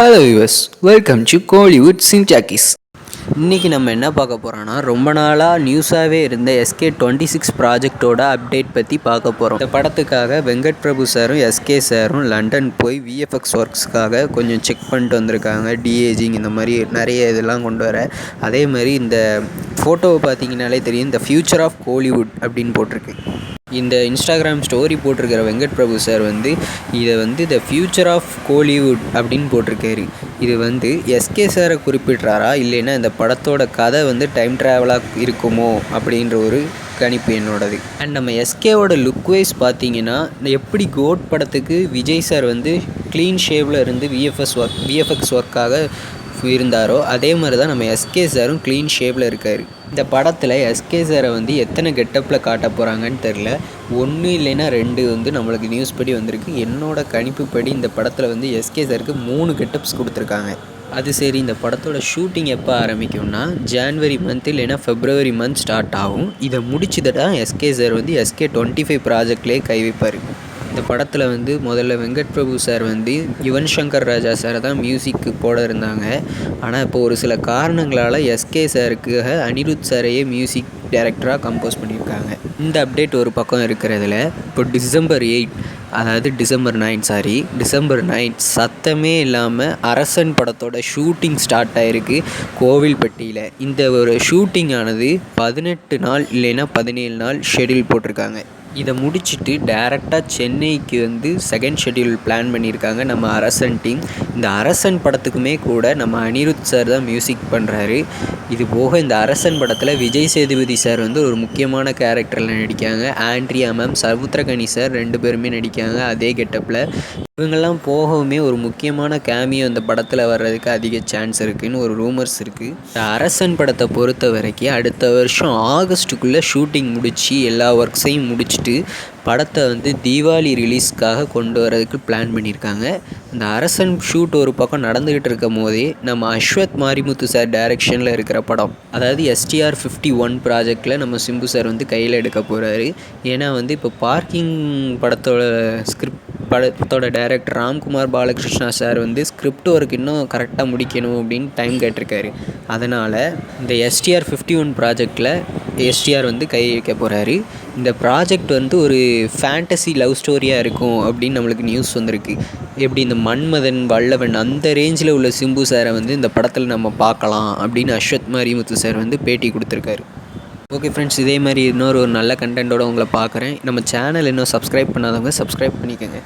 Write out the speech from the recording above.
Hello viewers, welcome to Kollywood சின்டாக்கிஸ். இன்றைக்கி நம்ம என்ன பார்க்க போகிறோன்னா, ரொம்ப நாளாக நியூஸாகவே இருந்த SK26 ப்ராஜெக்டோட அப்டேட் பற்றி பார்க்க போகிறோம். இந்த படத்துக்காக வெங்கட் பிரபு சாரும் SK சாரும் லண்டன் போய் VFX ஒர்க்ஸ்க்காக கொஞ்சம் செக் பண்ணிட்டு வந்திருக்காங்க. டிஏஜிங் இந்த மாதிரி நிறைய இதெல்லாம் கொண்டு வர. அதே மாதிரி இந்த ஃபோட்டோவை பார்த்தீங்கன்னாலே தெரியும், இந்த ஃப்யூச்சர் ஆஃப் கோலிவுட் அப்படின்னு போட்டிருக்கு. இந்த இன்ஸ்டாகிராம் ஸ்டோரி போட்டிருக்கிற வெங்கட் பிரபு சார் இதை த ஃப்யூச்சர் ஆஃப் கோலிவுட் அப்படின்னு போட்டிருக்காரு. இது SK சாரை குறிப்பிட்றாரா, இல்லைன்னா இந்த படத்தோட கதை டைம் ட்ராவலாக இருக்குமோ அப்படின்ற ஒரு கணிப்பு என்னோடது. அண்ட் நம்ம SKவோட லுக் வைஸ் பார்த்தீங்கன்னா, எப்படி கோட் படத்துக்கு விஜய் சார் க்ளீன் ஷேவில் இருந்து விஎஃப்எக்ஸ் ஒர்க்காக இருந்தாரோ, அதே மாதிரி தான் நம்ம SK சாரும் க்ளீன் ஷேப்பில் இருக்கார். இந்த படத்தில் SK சாரை எத்தனை கெட்டப்பில் காட்ட போகிறாங்கன்னு தெரில. 1 இல்லைன்னா 2 நம்மளுக்கு நியூஸ் படி வந்திருக்கு. என்னோடய கணிப்புப்படி இந்த படத்தில் SK சாருக்கு 3 கெட்டப்ஸ் கொடுத்துருக்காங்க. அது சரி, இந்த படத்தோட ஷூட்டிங் எப்போ ஆரம்பிக்கும்னா, ஜான்வரி மந்த் இல்லைன்னா ஃபெப்ரவரி மந்த் ஸ்டார்ட் ஆகும். இதை முடிச்சுட்டு தான் SK சார் SK25 ப்ராஜெக்ட்லேயே கை வைப்பார். இந்த படத்தில் முதல்ல வெங்கட் பிரபு சார் யுவன் சங்கர் ராஜா சாரை தான் மியூசிக்கு போட இருந்தாங்க. ஆனால் இப்போ ஒரு சில காரணங்களால் SK சாருக்காக அனிருத் சாரையே மியூசிக் டைரக்டராக கம்போஸ் பண்ணியிருக்காங்க. இந்த அப்டேட் ஒரு பக்கம் இருக்கிறதுல, இப்போ டிசம்பர் 9 சத்தமே இல்லாமல் அரசன் படத்தோட ஷூட்டிங் ஸ்டார்ட் ஆகிருக்கு கோவில்பட்டியில். இந்த ஒரு ஷூட்டிங் ஆனது 18 நாள் இல்லைன்னா 17 நாள் ஷெடியூல் போட்டிருக்காங்க. இதை முடிச்சுட்டு டேரெக்டாக சென்னைக்கு செகண்ட் ஷெட்யூல் பிளான் பண்ணியிருக்காங்க நம்ம அரசன் டீம். இந்த அரசன் படத்துக்குமே கூட நம்ம அனிருத் சார் தான் மியூசிக் பண்ணுறாரு. இது போக இந்த அரசன் படத்தில் விஜய் சேதுபதி சார் ஒரு முக்கியமான கேரக்டரில் நடிக்காங்க. ஆண்ட்ரியா மேம், சமுத்திரகனி சார் 2 பேருமே நடிக்காங்க அதே கெட்டப்பில். இவங்கெல்லாம் போகவுமே ஒரு முக்கியமான கேமியோ இந்த படத்தில் வர்றதுக்கு அதிக சான்ஸ் இருக்குதுன்னு ஒரு ரூமர்ஸ் இருக்குது. இந்த அரசன் படத்தை பொறுத்த வரைக்கும் அடுத்த வருஷம் ஆகஸ்ட்டுக்குள்ளே ஷூட்டிங் முடித்து எல்லா ஒர்க்ஸையும் முடிச்சுட்டு படத்தை தீபாவளி ரிலீஸ்க்காக கொண்டு வரதுக்கு பிளான் பண்ணியிருக்காங்க. இந்த அரசன் ஷூட் ஒரு பக்கம் நடந்துக்கிட்டு இருக்கும் போதே நம்ம அஸ்வத் மாரிமுத்து சார் டைரக்ஷனில் இருக்கிற படம், அதாவது STR51 ப்ராஜெக்டில் நம்ம சிம்பு சார் கையில் எடுக்க போகிறாரு. ஏன்னா இப்போ பார்க்கிங் படத்தோட director Ramkumar Balakrishna sir script work இன்னும் கரெக்டாக முடிக்கணும் அப்படின்னு டைம் கேட்டிருக்காரு. அதனால் இந்த STR51 ப்ராஜெக்டில் STR கை வைக்க போகிறாரு. இந்த ப்ராஜெக்ட் ஒரு ஃபேண்டசி லவ் ஸ்டோரியாக இருக்கும் அப்படின்னு நம்மளுக்கு நியூஸ் வந்திருக்கு. எப்படி இந்த மன்மதன், வல்லவன் அந்த ரேஞ்சில் உள்ள சிம்பு சாரை இந்த படத்தில் நம்ம பார்க்கலாம் அப்படின்னு அஸ்வத் மாரிமுத்து சார் பேட்டி கொடுத்துருக்காரு. ஓகே ஃப்ரெண்ட்ஸ், இதே மாதிரி இன்னொரு நல்ல கண்டென்ட்டோடு உங்களை பார்க்குறேன். நம்ம சேனல் இன்னும் சப்ஸ்கிரைப் பண்ணாதவங்க சப்ஸ்கிரைப் பண்ணிக்கோங்க.